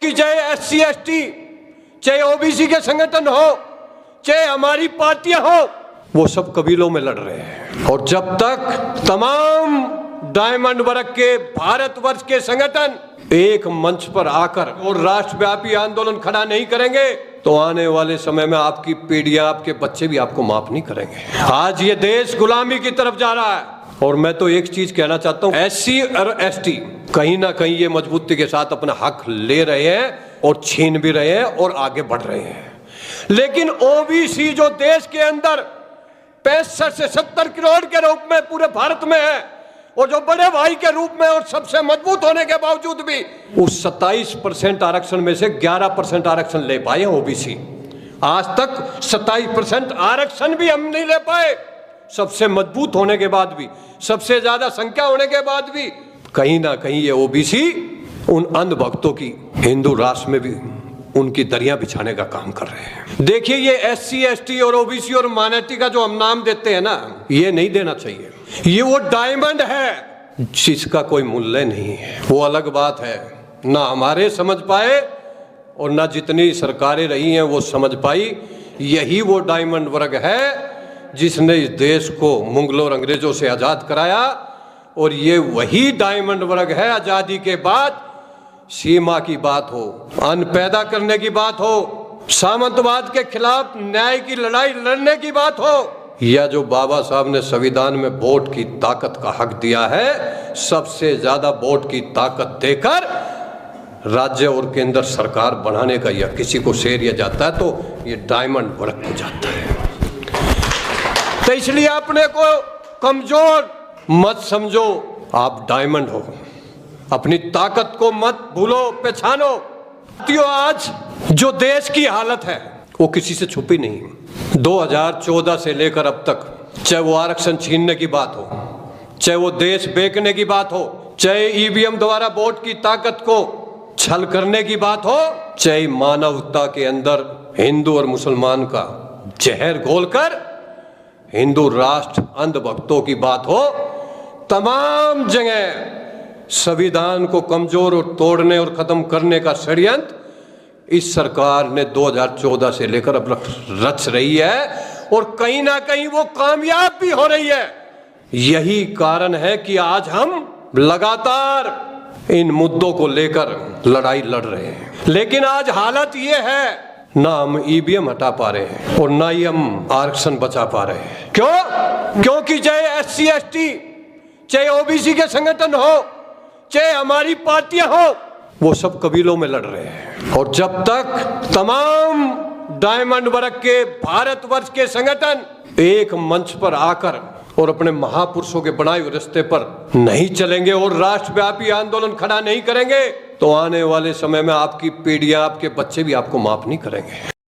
कि चाहे SC ST, चाहे ओबीसी के संगठन हो, चाहे हमारी पार्टियां हो, वो सब कबीलों में लड़ रहे हैं। और जब तक तमाम डायमंड वर्ग के भारतवर्ष के संगठन एक मंच पर आकर और राष्ट्रव्यापी आंदोलन खड़ा नहीं करेंगे तो आने वाले समय में आपकी पीढ़ियां, आपके बच्चे भी आपको माफ नहीं करेंगे। आज ये देश गुलामी की तरफ जा रहा है और मैं तो एक चीज कहना चाहता हूं, एससी और एसटी कहीं ना कहीं ये मजबूती के साथ अपना हक ले रहे हैं और छीन भी रहे हैं और आगे बढ़ रहे हैं। लेकिन ओबीसी जो देश के अंदर 65 से 70 करोड़ के रूप में पूरे भारत में है और जो बड़े भाई के रूप में और सबसे मजबूत होने के बावजूद भी उस 27% आरक्षण में से 11% आरक्षण ले पाए ओबीसी। आज तक 27% आरक्षण भी हम नहीं ले पाए, सबसे मजबूत होने के बाद भी, सबसे ज्यादा संख्या होने के बाद भी कहीं ना कहीं ये ओबीसी उन अंधभक्तों की हिंदू राष्ट्र में भी उनकी दरियां बिछाने का काम कर रहे हैं। देखिए, ये एससी एसटी और ओबीसी और माइनॉरिटी का जो हम नाम देते हैं ना, ये नहीं देना चाहिए। ये वो डायमंड है जिसका कोई मूल्य नहीं है, वो अलग बात है। ना हमारे समझ पाए और ना जितनी सरकारें रही हैं वो समझ पाई। यही वो डायमंड वर्ग है जिसने इस देश को मुगलों और अंग्रेजों से आजाद कराया। और ये वही डायमंड वर्ग है आजादी के बाद सीमा की बात हो, अन्न पैदा करने की बात हो, सामंतवाद के खिलाफ न्याय की लड़ाई लड़ने की बात हो, या जो बाबा साहब ने संविधान में वोट की ताकत का हक दिया है, सबसे ज्यादा वोट की ताकत देकर राज्य और केंद्र सरकार बनाने का या किसी को श्रेय दिया जाता है तो ये डायमंड वर्ग को जाता है। तो इसलिए अपने को कमजोर मत समझो, आप डायमंड हो। अपनी ताकत को मत भूलो, पहचानो। आज जो देश की हालत है वो किसी से छुपी नहीं। 2014 से लेकर अब तक, चाहे वो आरक्षण छीनने की बात हो, चाहे वो देश बेचने की बात हो, चाहे ईवीएम द्वारा वोट की ताकत को छल करने की बात हो, चाहे मानवता के अंदर हिंदू और मुसलमान का जहर घोलकर हिंदू राष्ट्र अंधभक्तों की बात हो, तमाम जगह संविधान को कमजोर और तोड़ने और खत्म करने का षड्यंत्र इस सरकार ने 2014 से लेकर अब रच रही है और कहीं ना कहीं वो कामयाब भी हो रही है। यही कारण है कि आज हम लगातार इन मुद्दों को लेकर लड़ाई लड़ रहे हैं। लेकिन आज हालत ये है, ना हम ईवीएम हटा पा रहे हैं और ना ही हम आरक्षण बचा पा रहे हैं। क्यों? क्योंकि चाहे एससी एसटी, चाहे ओबीसी के संगठन हो, चाहे हमारी पार्टियां हो, वो सब कबीलों में लड़ रहे हैं। और जब तक तमाम डायमंड वर्ग के भारतवर्ष के संगठन एक मंच पर आकर और अपने महापुरुषों के बनाए हुए रास्ते पर नहीं चलेंगे और राष्ट्रव्यापी आंदोलन खड़ा नहीं करेंगे तो आने वाले समय में आपकी पीढ़ियां, आपके बच्चे भी आपको माफ नहीं करेंगे।